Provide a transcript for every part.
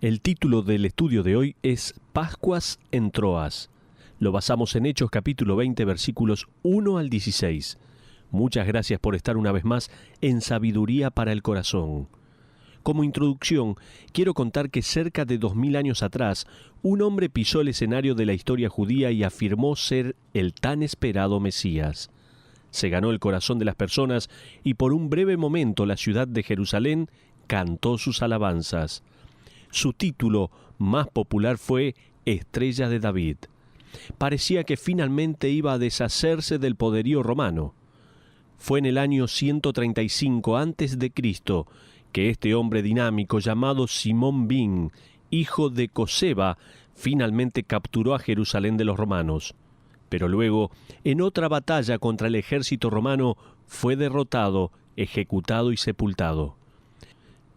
El título del estudio de hoy es Pascuas en Troas. Lo basamos en Hechos capítulo 20, versículos 1 al 16. Muchas gracias por estar una vez más en Sabiduría para el Corazón. Como introducción, quiero contar que cerca de 2000 años atrás, un hombre pisó el escenario de la historia judía y afirmó ser el tan esperado Mesías. Se ganó el corazón de las personas y por un breve momento la ciudad de Jerusalén cantó sus alabanzas. Su título más popular fue Estrella de David. Parecía que finalmente iba a deshacerse del poderío romano. Fue en el año 135 a.C. que este hombre dinámico llamado Simón Bin, hijo de Coseba, finalmente capturó a Jerusalén de los romanos. Pero luego, en otra batalla contra el ejército romano, fue derrotado, ejecutado y sepultado.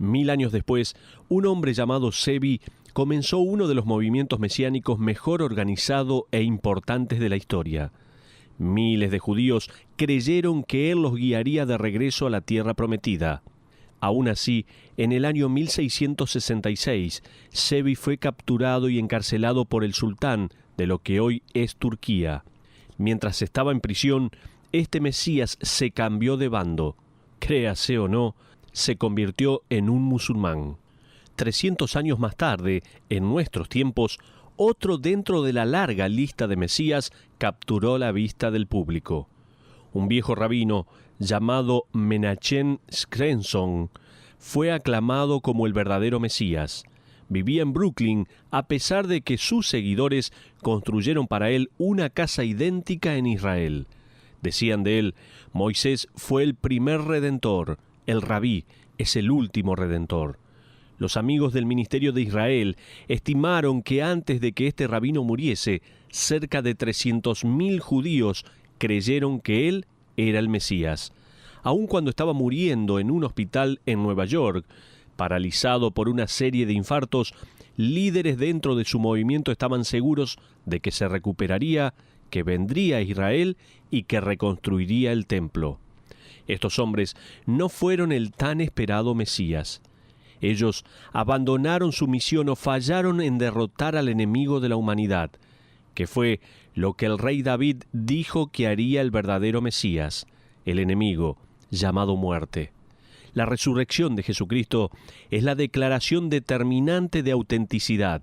1000 años después, un hombre llamado Zevi comenzó uno de los movimientos mesiánicos mejor organizado e importantes de la historia. Miles de judíos creyeron que él los guiaría de regreso a la tierra prometida. Aún así, en el año 1666, Zevi fue capturado y encarcelado por el sultán de lo que hoy es Turquía. Mientras estaba en prisión, este Mesías se cambió de bando. Créase o no, se convirtió en un musulmán. 300 años más tarde, en nuestros tiempos, otro dentro de la larga lista de Mesías capturó la vista del público. Un viejo rabino llamado Menachem Skrenson fue aclamado como el verdadero Mesías. Vivía en Brooklyn a pesar de que sus seguidores construyeron para él una casa idéntica en Israel. Decían de él, Moisés fue el primer redentor, el rabí es el último redentor. Los amigos del ministerio de Israel estimaron que antes de que este rabino muriese, cerca de 300.000 judíos creyeron que él era el Mesías. Aun cuando estaba muriendo en un hospital en Nueva York, paralizado por una serie de infartos, líderes dentro de su movimiento estaban seguros de que se recuperaría, que vendría a Israel y que reconstruiría el templo. Estos hombres no fueron el tan esperado Mesías. Ellos abandonaron su misión o fallaron en derrotar al enemigo de la humanidad, que fue lo que el rey David dijo que haría el verdadero Mesías, el enemigo llamado muerte. La resurrección de Jesucristo es la declaración determinante de autenticidad.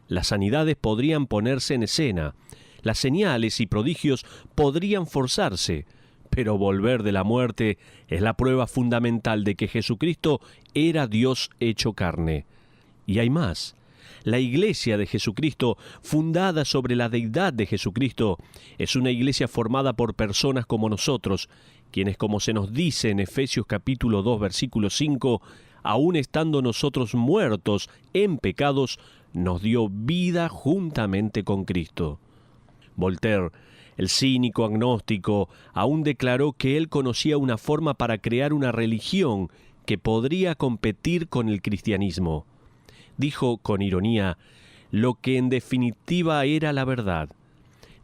Las sanidades podrían ponerse en escena, las señales y prodigios podrían forzarse, pero volver de la muerte es la prueba fundamental de que Jesucristo era Dios hecho carne. Y hay más. La iglesia de Jesucristo, fundada sobre la deidad de Jesucristo, es una iglesia formada por personas como nosotros, quienes, como se nos dice en Efesios capítulo 2, versículo 5, aun estando nosotros muertos en pecados, nos dio vida juntamente con Cristo. Voltaire, el cínico agnóstico, aún declaró que él conocía una forma para crear una religión que podría competir con el cristianismo. Dijo con ironía, lo que en definitiva era la verdad.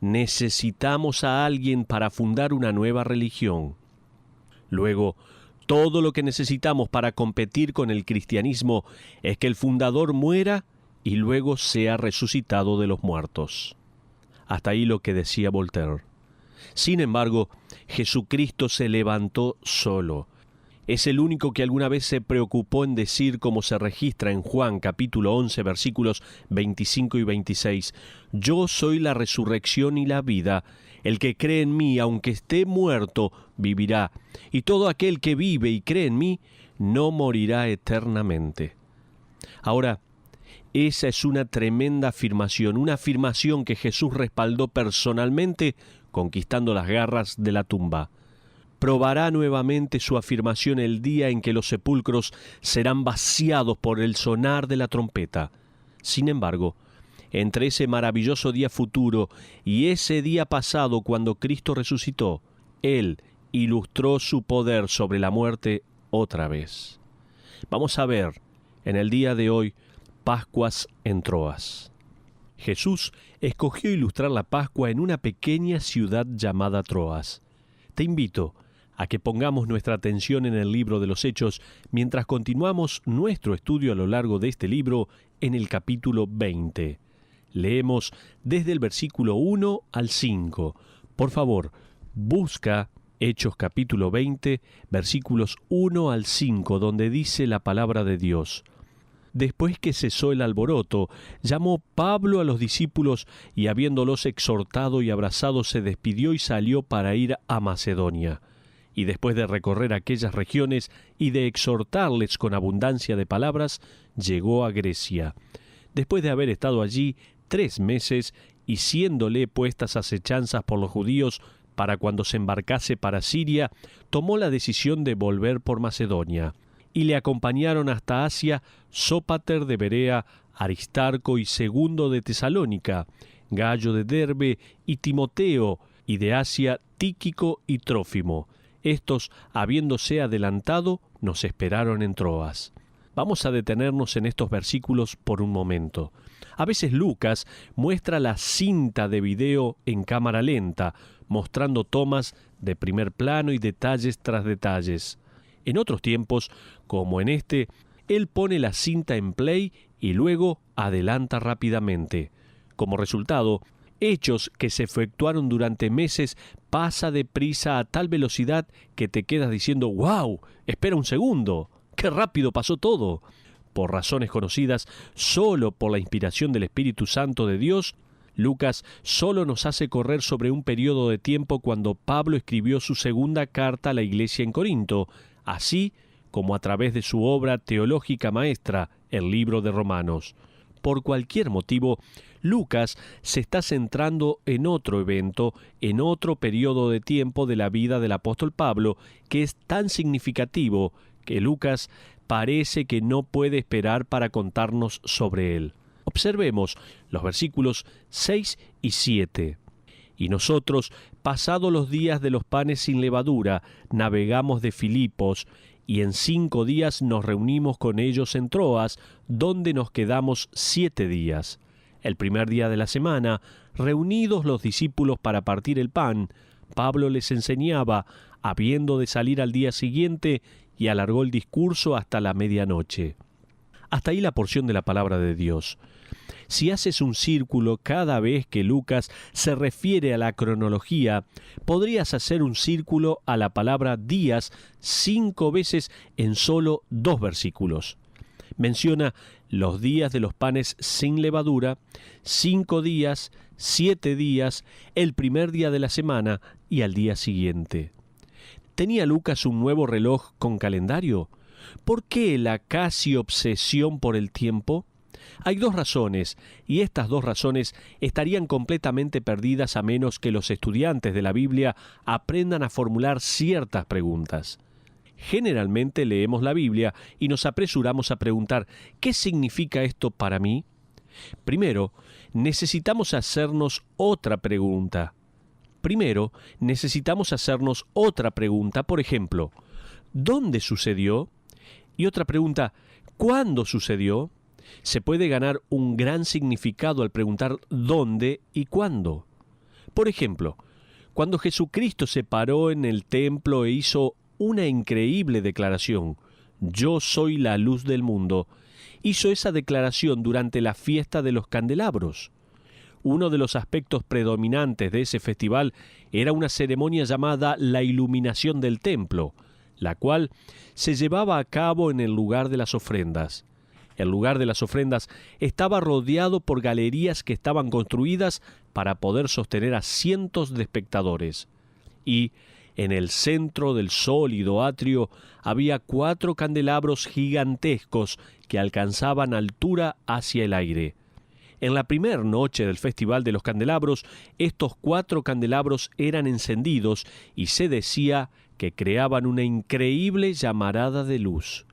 Necesitamos a alguien para fundar una nueva religión. Luego, todo lo que necesitamos para competir con el cristianismo es que el fundador muera y luego sea resucitado de los muertos. Hasta ahí lo que decía Voltaire. Sin embargo, Jesucristo se levantó solo. Es el único que alguna vez se preocupó en decir, como se registra en Juan capítulo 11, versículos 25 y 26, «Yo soy la resurrección y la vida. El que cree en mí, aunque esté muerto, vivirá. Y todo aquel que vive y cree en mí, no morirá eternamente». Ahora, esa es una tremenda afirmación, una afirmación que Jesús respaldó personalmente conquistando las garras de la tumba. Probará nuevamente su afirmación el día en que los sepulcros serán vaciados por el sonar de la trompeta. Sin embargo, entre ese maravilloso día futuro y ese día pasado cuando Cristo resucitó, Él ilustró su poder sobre la muerte otra vez. Vamos a ver en el día de hoy Pascuas en Troas. Jesús escogió ilustrar la Pascua en una pequeña ciudad llamada Troas. Te invito a que pongamos nuestra atención en el libro de los Hechos mientras continuamos nuestro estudio a lo largo de este libro en el capítulo 20. Leemos desde el versículo 1 al 5. Por favor, busca Hechos capítulo 20, versículos 1 al 5, donde dice la palabra de Dios. Después que cesó el alboroto, llamó Pablo a los discípulos y habiéndolos exhortado y abrazado, se despidió y salió para ir a Macedonia. Y después de recorrer aquellas regiones y de exhortarles con abundancia de palabras, llegó a Grecia. Después de haber estado allí 3 meses y siéndole puestas acechanzas por los judíos para cuando se embarcase para Siria, tomó la decisión de volver por Macedonia. Y le acompañaron hasta Asia Sópater de Berea, Aristarco y Segundo de Tesalónica, Gayo de Derbe y Timoteo, y de Asia Tíquico y Trófimo. Estos, habiéndose adelantado, nos esperaron en Troas. Vamos a detenernos en estos versículos por un momento. A veces Lucas muestra la cinta de video en cámara lenta, mostrando tomas de primer plano y detalles tras detalles. En otros tiempos, como en este, él pone la cinta en play y luego adelanta rápidamente. Como resultado, hechos que se efectuaron durante meses pasa deprisa a tal velocidad que te quedas diciendo «¡Wow! Espera un segundo! ¡Qué rápido pasó todo!». Por razones conocidas, solo por la inspiración del Espíritu Santo de Dios, Lucas solo nos hace correr sobre un periodo de tiempo cuando Pablo escribió su segunda carta a la iglesia en Corinto, así como a través de su obra teológica maestra, el libro de Romanos. Por cualquier motivo, Lucas se está centrando en otro evento, en otro periodo de tiempo de la vida del apóstol Pablo, que es tan significativo que Lucas parece que no puede esperar para contarnos sobre él. Observemos los versículos 6 y 7. Y nosotros, pasados los días de los panes sin levadura, navegamos de Filipos, y en 5 días nos reunimos con ellos en Troas, donde nos quedamos 7 días. El primer día de la semana, reunidos los discípulos para partir el pan, Pablo les enseñaba, habiendo de salir al día siguiente, y alargó el discurso hasta la medianoche. Hasta ahí la porción de la palabra de Dios. Si haces un círculo cada vez que Lucas se refiere a la cronología, podrías hacer un círculo a la palabra días 5 veces en solo 2 versículos. Menciona los días de los panes sin levadura, 5 días, 7 días, el primer día de la semana y al día siguiente. ¿Tenía Lucas un nuevo reloj con calendario? ¿Por qué la casi obsesión por el tiempo? Hay 2 razones, y estas 2 razones estarían completamente perdidas a menos que los estudiantes de la Biblia aprendan a formular ciertas preguntas. Generalmente leemos la Biblia y nos apresuramos a preguntar ¿qué significa esto para mí? Primero, necesitamos hacernos otra pregunta. Por ejemplo, ¿dónde sucedió? Y otra pregunta, ¿cuándo sucedió? Se puede ganar un gran significado al preguntar dónde y cuándo. Por ejemplo, cuando Jesucristo se paró en el templo e hizo una increíble declaración, «Yo soy la luz del mundo», hizo esa declaración durante la fiesta de los candelabros. Uno de los aspectos predominantes de ese festival era una ceremonia llamada la iluminación del templo, la cual se llevaba a cabo en el lugar de las ofrendas. El lugar de las ofrendas estaba rodeado por galerías que estaban construidas para poder sostener a cientos de espectadores. Y en el centro del sólido atrio había 4 candelabros gigantescos que alcanzaban altura hacia el aire. En la primera noche del Festival de los Candelabros, estos 4 candelabros eran encendidos y se decía que creaban una increíble llamarada de luz.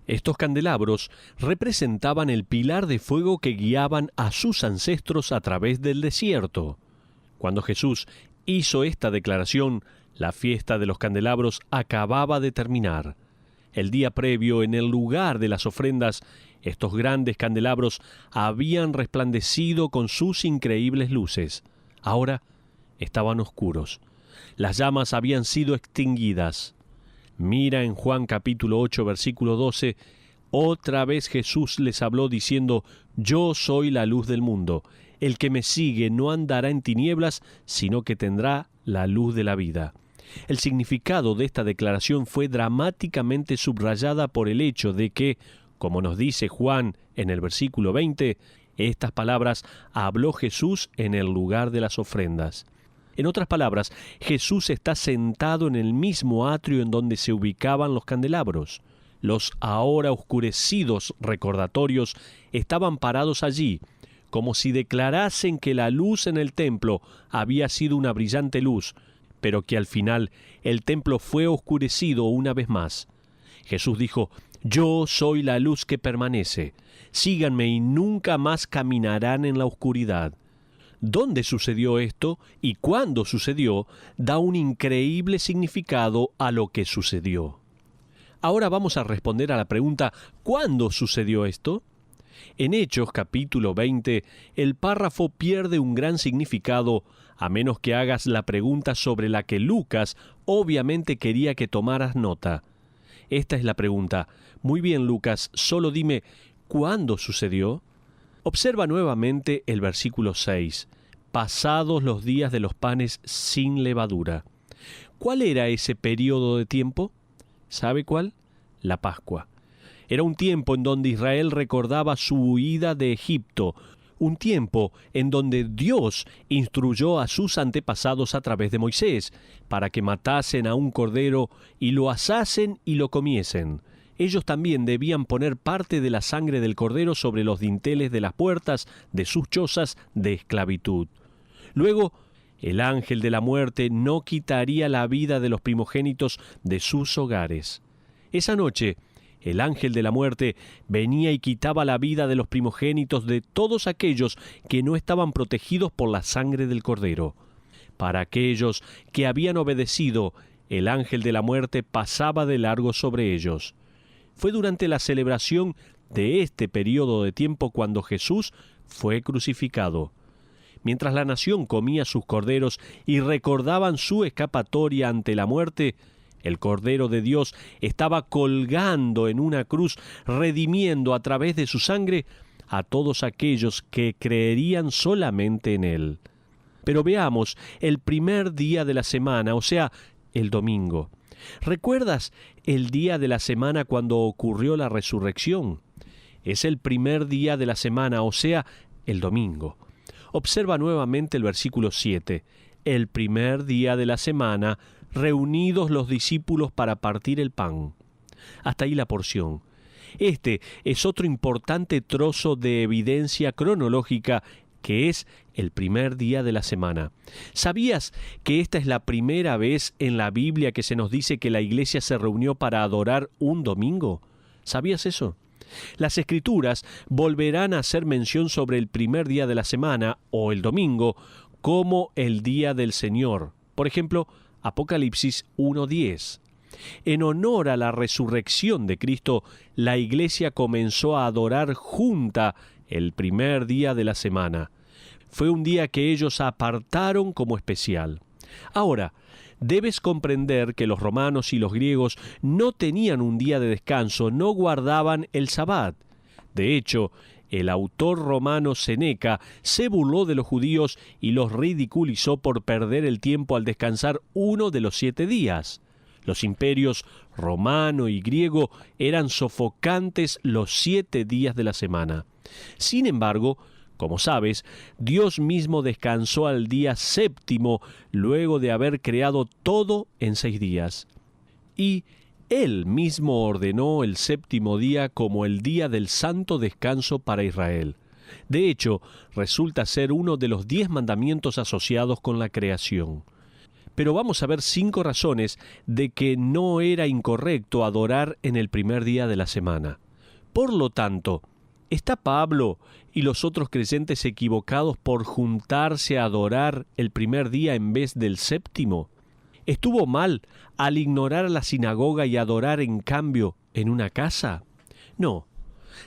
Estos candelabros representaban el pilar de fuego que guiaban a sus ancestros a través del desierto. Cuando Jesús hizo esta declaración, la fiesta de los candelabros acababa de terminar. El día previo, en el lugar de las ofrendas, estos grandes candelabros habían resplandecido con sus increíbles luces. Ahora estaban oscuros. las llamas habían sido extinguidas. Mira en Juan capítulo 8, versículo 12, otra vez Jesús les habló diciendo, yo soy la luz del mundo. El que me sigue no andará en tinieblas, sino que tendrá la luz de la vida. El significado de esta declaración fue dramáticamente subrayada por el hecho de que, como nos dice Juan en el versículo 20, estas palabras habló Jesús en el lugar de las ofrendas. En otras palabras, Jesús está sentado en el mismo atrio en donde se ubicaban los candelabros. Los ahora oscurecidos recordatorios estaban parados allí, como si declarasen que la luz en el templo había sido una brillante luz, pero que al final el templo fue oscurecido una vez más. Jesús dijo, yo soy la luz que permanece. Síganme y nunca más caminarán en la oscuridad. ¿Dónde sucedió esto y cuándo sucedió? Da un increíble significado a lo que sucedió. Ahora vamos a responder a la pregunta, ¿cuándo sucedió esto? En Hechos capítulo 20, el párrafo pierde un gran significado, a menos que hagas la pregunta sobre la que Lucas obviamente quería que tomaras nota. Esta es la pregunta. Muy bien, Lucas, solo dime, ¿cuándo sucedió? Observa nuevamente el versículo 6. Pasados los días de los panes sin levadura. ¿Cuál era ese periodo de tiempo? ¿Sabe cuál? La Pascua. Era un tiempo en donde Israel recordaba su huida de Egipto, un tiempo en donde Dios instruyó a sus antepasados a través de Moisés, para que matasen a un cordero y lo asasen y lo comiesen. Ellos también debían poner parte de la sangre del cordero sobre los dinteles de las puertas de sus chozas de esclavitud. Luego, el ángel de la muerte no quitaría la vida de los primogénitos de sus hogares. Esa noche, el ángel de la muerte venía y quitaba la vida de los primogénitos de todos aquellos que no estaban protegidos por la sangre del cordero. Para aquellos que habían obedecido, el ángel de la muerte pasaba de largo sobre ellos. Fue durante la celebración de este periodo de tiempo cuando Jesús fue crucificado. Mientras la nación comía sus corderos y recordaban su escapatoria ante la muerte, el Cordero de Dios estaba colgando en una cruz, redimiendo a través de su sangre a todos aquellos que creerían solamente en Él. Pero veamos el primer día de la semana, o sea, el domingo. ¿Recuerdas el día de la semana cuando ocurrió la resurrección? Es el primer día de la semana, o sea, el domingo. Observa nuevamente el versículo 7. El primer día de la semana, reunidos los discípulos para partir el pan. Hasta ahí la porción. Este es otro importante trozo de evidencia cronológica que es el primer día de la semana. ¿Sabías que esta es la primera vez en la Biblia que se nos dice que la iglesia se reunió para adorar un domingo? ¿Sabías eso? Las Escrituras volverán a hacer mención sobre el primer día de la semana, o el domingo, como el día del Señor. Por ejemplo, Apocalipsis 1:10. En honor a la resurrección de Cristo, la iglesia comenzó a adorar junta el primer día de la semana. Fue un día que ellos apartaron como especial. Ahora, debes comprender que los romanos y los griegos no tenían un día de descanso, no guardaban el Sabbat. De hecho, el autor romano Seneca se burló de los judíos y los ridiculizó por perder el tiempo al descansar uno de los 7 días. Los imperios romano y griego eran sofocantes los 7 días de la semana. Sin embargo, como sabes, Dios mismo descansó al día séptimo luego de haber creado todo en 6 días. Y Él mismo ordenó el séptimo día como el día del santo descanso para Israel. De hecho, resulta ser uno de los 10 mandamientos asociados con la creación. Pero vamos a ver 5 razones de que no era incorrecto adorar en el primer día de la semana. Por lo tanto, ¿está Pablo y los otros creyentes equivocados por juntarse a adorar el primer día en vez del séptimo? ¿Estuvo mal al ignorar la sinagoga y adorar en cambio en una casa? No.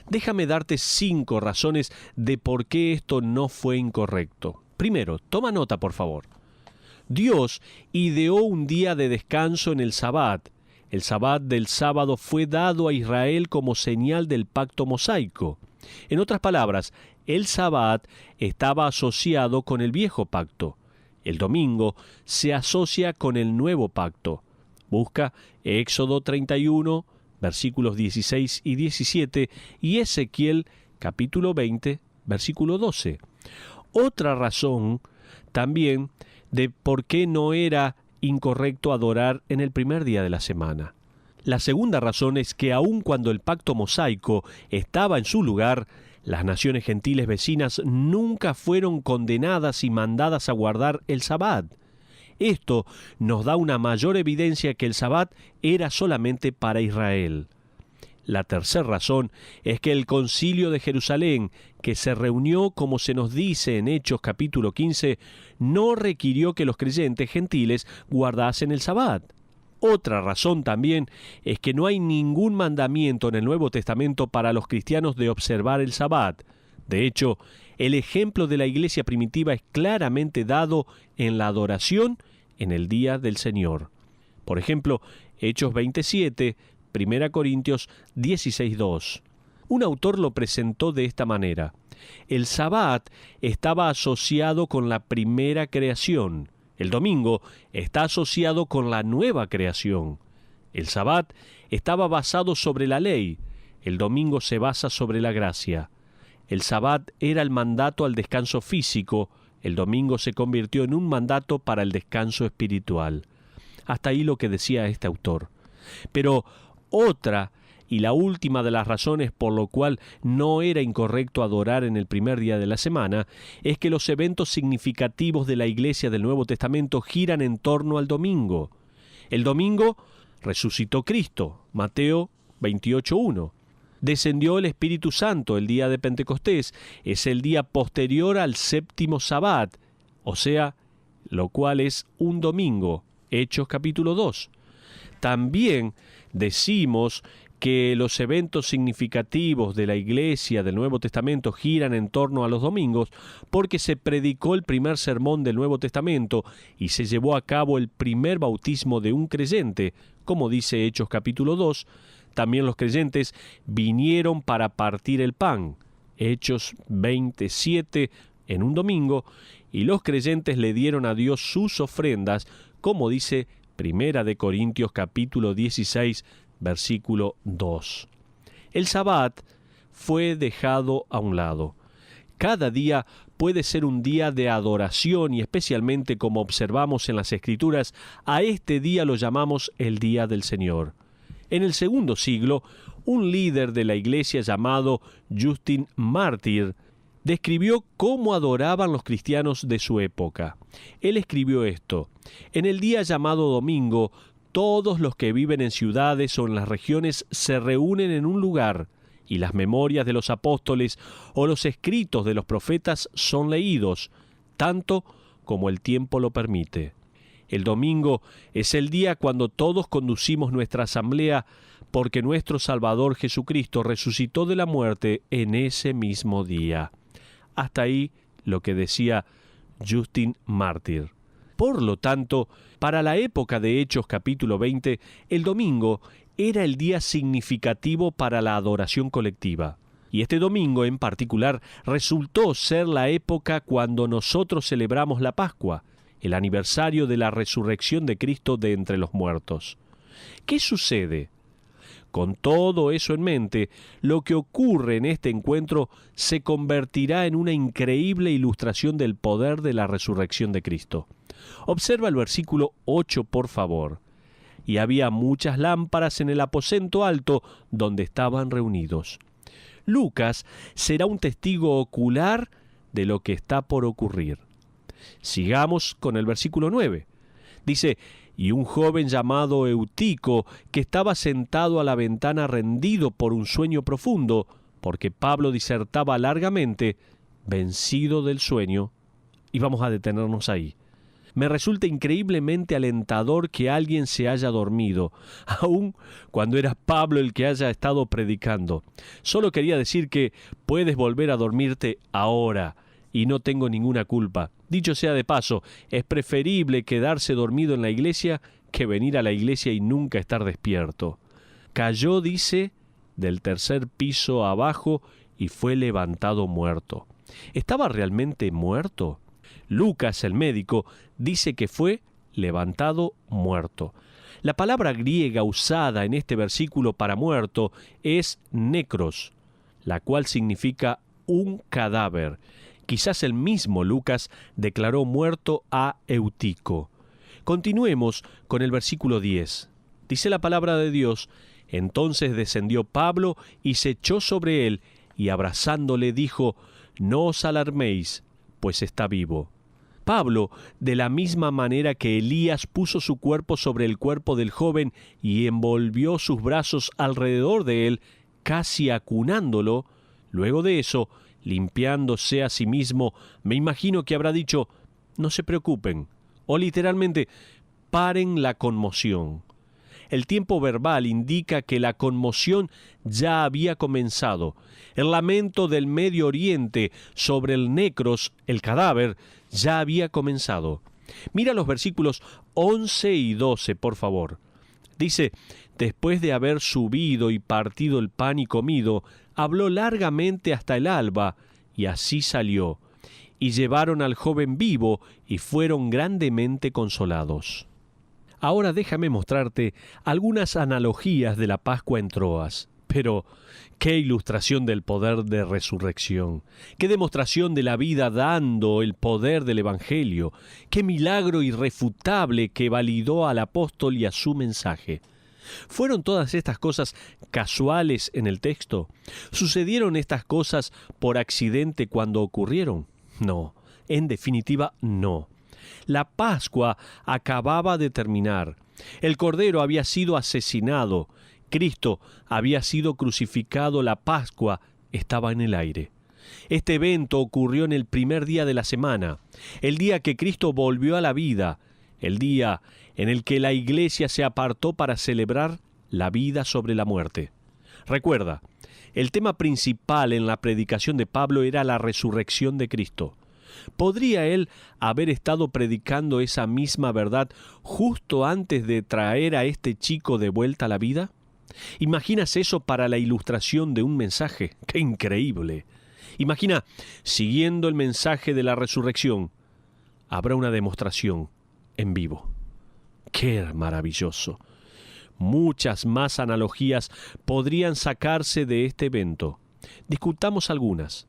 Déjame darte 5 razones de por qué esto no fue incorrecto. Primero, toma nota, por favor. Dios ideó un día de descanso en el Sabbat. El Sabbat del sábado fue dado a Israel como señal del pacto mosaico. En otras palabras, el Sabbat estaba asociado con el viejo pacto. El domingo se asocia con el nuevo pacto. Busca Éxodo 31, versículos 16 y 17, y Ezequiel capítulo 20, versículo 12. Otra razón también de por qué no era incorrecto adorar en el primer día de la semana. La segunda razón es que aun cuando el pacto mosaico estaba en su lugar, las naciones gentiles vecinas nunca fueron condenadas y mandadas a guardar el Sabbat. Esto nos da una mayor evidencia que el Sabbat era solamente para Israel. La tercera razón es que el Concilio de Jerusalén, que se reunió como se nos dice en Hechos capítulo 15, no requirió que los creyentes gentiles guardasen el Sabbat. Otra razón también es que no hay ningún mandamiento en el Nuevo Testamento para los cristianos de observar el Sabbat. De hecho, el ejemplo de la iglesia primitiva es claramente dado en la adoración en el día del Señor. Por ejemplo, Hechos 27, 1 Corintios 16:2. Un autor lo presentó de esta manera: el Sabbat estaba asociado con la primera creación. El domingo está asociado con la nueva creación. El Sabbat estaba basado sobre la ley. El domingo se basa sobre la gracia. El Sabbat era el mandato al descanso físico. El domingo se convirtió en un mandato para el descanso espiritual. Hasta ahí lo que decía este autor. Pero otra y la última de las razones por lo cual no era incorrecto adorar en el primer día de la semana es que los eventos significativos de la Iglesia del Nuevo Testamento giran en torno al domingo. El domingo resucitó Cristo, Mateo 28:1. Descendió el Espíritu Santo el día de Pentecostés, es el día posterior al séptimo Sabbat, o sea, lo cual es un domingo, Hechos capítulo 2. También decimos que los eventos significativos de la Iglesia del Nuevo Testamento giran en torno a los domingos porque se predicó el primer sermón del Nuevo Testamento y se llevó a cabo el primer bautismo de un creyente, como dice Hechos capítulo 2. También los creyentes vinieron para partir el pan, Hechos 27, en un domingo, y los creyentes le dieron a Dios sus ofrendas, como dice 1 Corintios capítulo 16, versículo 2. El Sabbat fue dejado a un lado. Cada día puede ser un día de adoración y especialmente como observamos en las Escrituras, a este día lo llamamos el Día del Señor. En el segundo siglo, un líder de la iglesia llamado Justin Martyr describió cómo adoraban los cristianos de su época. Él escribió esto: en el día llamado domingo, todos los que viven en ciudades o en las regiones se reúnen en un lugar, y las memorias de los apóstoles o los escritos de los profetas son leídos, tanto como el tiempo lo permite. El domingo es el día cuando todos conducimos nuestra asamblea porque nuestro Salvador Jesucristo resucitó de la muerte en ese mismo día. Hasta ahí lo que decía Justin Martyr. Por lo tanto, para la época de Hechos capítulo 20, el domingo era el día significativo para la adoración colectiva. Y este domingo en particular resultó ser la época cuando nosotros celebramos la Pascua, el aniversario de la resurrección de Cristo de entre los muertos. ¿Qué sucede? Con todo eso en mente, lo que ocurre en este encuentro se convertirá en una increíble ilustración del poder de la resurrección de Cristo. Observa el versículo 8, por favor. Y había muchas lámparas en el aposento alto donde estaban reunidos. Lucas será un testigo ocular de lo que está por ocurrir. Sigamos con el versículo 9. Dice: y un joven llamado Eutico, que estaba sentado a la ventana rendido por un sueño profundo, porque Pablo disertaba largamente, vencido del sueño. Y vamos a detenernos ahí. Me resulta increíblemente alentador que alguien se haya dormido, aun cuando era Pablo el que haya estado predicando. Solo quería decir que puedes volver a dormirte ahora. y no tengo ninguna culpa. Dicho sea de paso, es preferible quedarse dormido en la iglesia que venir a la iglesia y nunca estar despierto. Cayó, dice, del tercer piso abajo y fue levantado muerto. ¿Estaba realmente muerto? Lucas, el médico, dice que fue levantado muerto. La palabra griega usada en este versículo para muerto es necros, la cual significa un cadáver. Quizás el mismo Lucas declaró muerto a Eutico. Continuemos con el versículo 10. Dice la palabra de Dios: entonces descendió Pablo y se echó sobre él, y abrazándole dijo: no os alarméis, pues está vivo. Pablo, de la misma manera que Elías puso su cuerpo sobre el cuerpo del joven y envolvió sus brazos alrededor de él, casi acunándolo, luego de eso, limpiándose a sí mismo, me imagino que habrá dicho: no se preocupen, o literalmente, paren la conmoción. El tiempo verbal indica que la conmoción ya había comenzado. El lamento del Medio Oriente sobre el necros, el cadáver, ya había comenzado. Mira los versículos 11 y 12, por favor. Dice: después de haber subido y partido el pan y comido, habló largamente hasta el alba, y así salió. Y llevaron al joven vivo, y fueron grandemente consolados. Ahora déjame mostrarte algunas analogías de la Pascua en Troas. Pero, qué ilustración del poder de resurrección, qué demostración de la vida dando el poder del Evangelio, qué milagro irrefutable que validó al apóstol y a su mensaje. ¿Fueron todas estas cosas casuales en el texto? ¿Sucedieron estas cosas por accidente cuando ocurrieron? No, en definitiva no. La Pascua acababa de terminar. El Cordero había sido asesinado. Cristo había sido crucificado. La Pascua estaba en el aire. Este evento ocurrió en el primer día de la semana, el día que Cristo volvió a la vida, el día en el que la iglesia se apartó para celebrar la vida sobre la muerte. Recuerda, el tema principal en la predicación de Pablo era la resurrección de Cristo. ¿Podría él haber estado predicando esa misma verdad justo antes de traer a este chico de vuelta a la vida? ¿Imaginas eso para la ilustración de un mensaje? ¡Qué increíble! Imagina, siguiendo el mensaje de la resurrección, habrá una demostración en vivo. ¡Qué maravilloso! Muchas más analogías podrían sacarse de este evento. Discutamos algunas.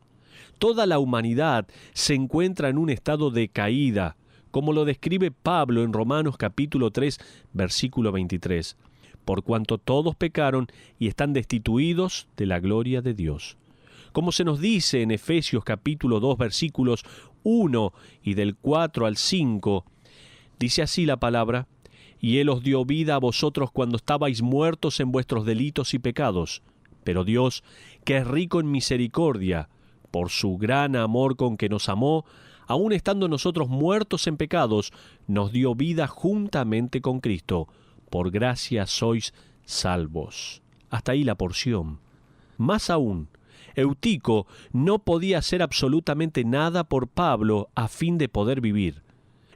Toda la humanidad se encuentra en un estado de caída, como lo describe Pablo en Romanos capítulo 3, versículo 23, por cuanto todos pecaron y están destituidos de la gloria de Dios. Como se nos dice en Efesios capítulo 2, versículos 1 y del 4 al 5, dice así la palabra: y Él os dio vida a vosotros cuando estabais muertos en vuestros delitos y pecados, pero Dios, que es rico en misericordia, por su gran amor con que nos amó, aun estando nosotros muertos en pecados, nos dio vida juntamente con Cristo. Por gracia sois salvos. Hasta ahí la porción. Más aún, Eutico no podía hacer absolutamente nada por Pablo a fin de poder vivir.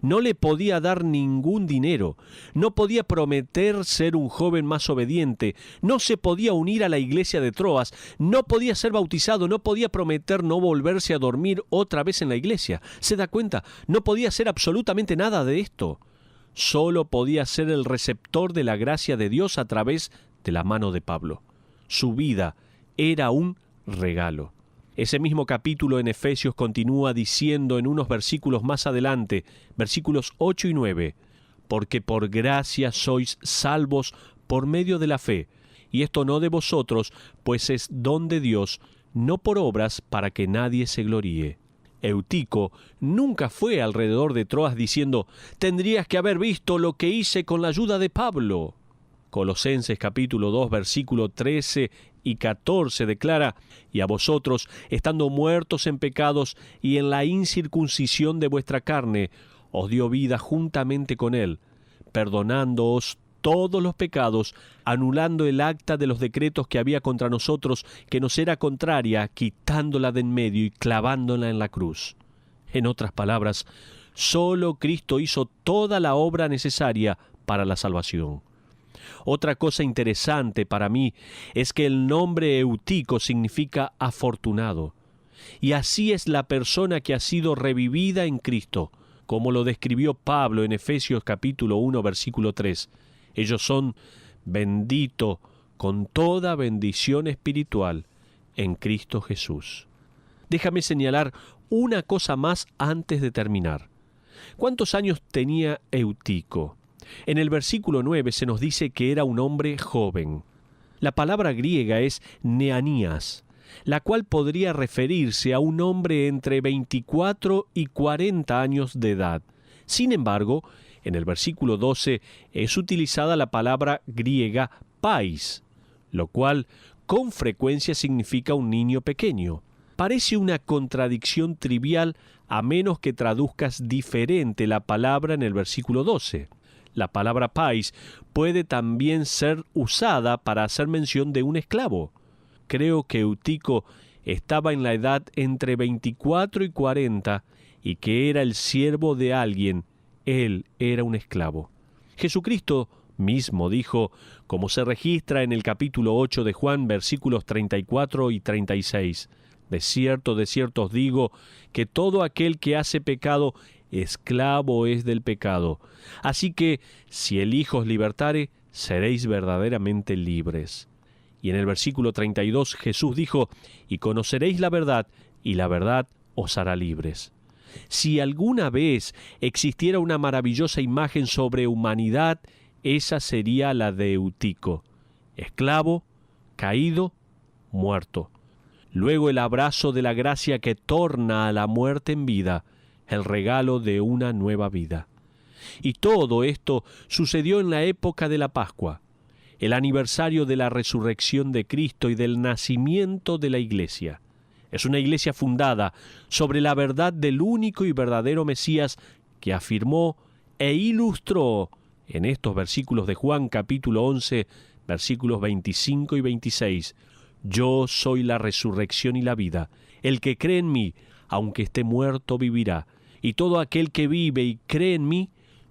No le podía dar ningún dinero, no podía prometer ser un joven más obediente, no se podía unir a la iglesia de Troas, no podía ser bautizado, no podía prometer no volverse a dormir otra vez en la iglesia. ¿Se da cuenta? No podía hacer absolutamente nada de esto. Solo podía ser el receptor de la gracia de Dios a través de la mano de Pablo. Su vida era un regalo. Ese mismo capítulo en Efesios continúa diciendo en unos versículos más adelante, versículos 8 y 9, porque por gracia sois salvos por medio de la fe, y esto no de vosotros, pues es don de Dios, no por obras para que nadie se gloríe. Eutico nunca fue alrededor de Troas diciendo: tendrías que haber visto lo que hice con la ayuda de Pablo. Colosenses capítulo 2, versículo 13 y 14 declara: y a vosotros, estando muertos en pecados y en la incircuncisión de vuestra carne, os dio vida juntamente con él, perdonándoos todos los pecados, anulando el acta de los decretos que había contra nosotros, que nos era contraria, quitándola de en medio y clavándola en la cruz. En otras palabras, solo Cristo hizo toda la obra necesaria para la salvación. Otra cosa interesante para mí es que el nombre Eutico significa afortunado. Y así es la persona que ha sido revivida en Cristo, como lo describió Pablo en Efesios capítulo 1, versículo 3. Ellos son benditos con toda bendición espiritual en Cristo Jesús. Déjame señalar una cosa más antes de terminar. ¿Cuántos años tenía Eutico? En el versículo 9 se nos dice que era un hombre joven. La palabra griega es neanías, la cual podría referirse a un hombre entre 24 y 40 años de edad. Sin embargo, en el versículo 12 es utilizada la palabra griega pais, lo cual con frecuencia significa un niño pequeño. Parece una contradicción trivial a menos que traduzcas diferente la palabra en el versículo 12. La palabra pais puede también ser usada para hacer mención de un esclavo. Creo que Eutico estaba en la edad entre 24 y 40 y que era el siervo de alguien. Él era un esclavo. Jesucristo mismo dijo, como se registra en el capítulo 8 de Juan, versículos 34 y 36, de cierto os digo, que todo aquel que hace pecado, esclavo es del pecado. Así que, si el Hijo os libertare, seréis verdaderamente libres. Y en el versículo 32 Jesús dijo, y conoceréis la verdad, y la verdad os hará libres. Si alguna vez existiera una maravillosa imagen sobre humanidad, esa sería la de Eutico, esclavo, caído, muerto. Luego el abrazo de la gracia que torna a la muerte en vida, el regalo de una nueva vida. Y todo esto sucedió en la época de la Pascua, el aniversario de la resurrección de Cristo y del nacimiento de la Iglesia. Es una iglesia fundada sobre la verdad del único y verdadero Mesías que afirmó e ilustró en estos versículos de Juan capítulo 11, versículos 25 y 26. Yo soy la resurrección y la vida. El que cree en mí, aunque esté muerto, vivirá. Y todo aquel que vive y cree en mí,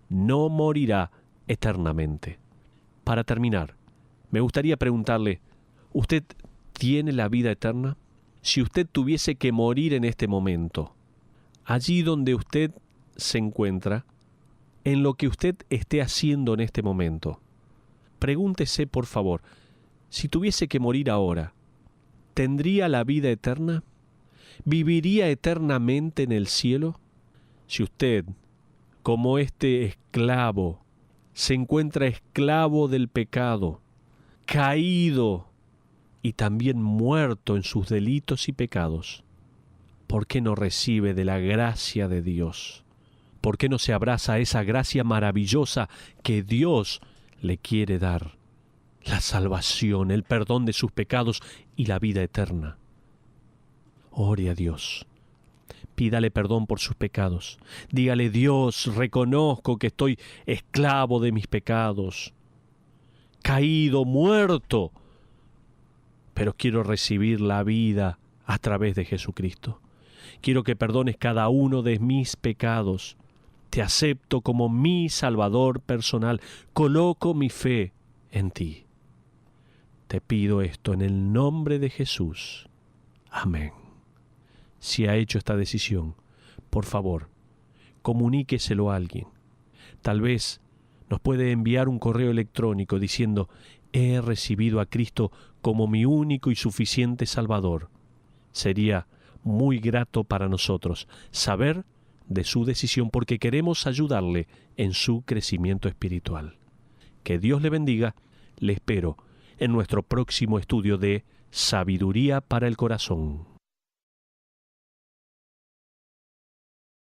no morirá eternamente. Para terminar, me gustaría preguntarle, ¿usted tiene la vida eterna? Si usted tuviese que morir en este momento, allí donde usted se encuentra, en lo que usted esté haciendo en este momento, pregúntese por favor, si tuviese que morir ahora, ¿tendría la vida eterna? ¿Viviría eternamente en el cielo? Si usted, como este esclavo, se encuentra esclavo del pecado, caído y también muerto en sus delitos y pecados, ¿por qué no recibe de la gracia de Dios? ¿Por qué no se abraza a esa gracia maravillosa que Dios le quiere dar? La salvación, el perdón de sus pecados y la vida eterna. Ore a Dios. Pídale perdón por sus pecados. Dígale, Dios, reconozco que estoy esclavo de mis pecados, caído, muerto, pero quiero recibir la vida a través de Jesucristo. Quiero que perdones cada uno de mis pecados. Te acepto como mi Salvador personal. Coloco mi fe en ti. Te pido esto en el nombre de Jesús. Amén. Si ha hecho esta decisión, por favor, comuníqueselo a alguien. Tal vez nos puede enviar un correo electrónico diciendo, he recibido a Cristo como mi único y suficiente Salvador. Sería muy grato para nosotros saber de su decisión porque queremos ayudarle en su crecimiento espiritual. Que Dios le bendiga. Le espero en nuestro próximo estudio de Sabiduría para el Corazón.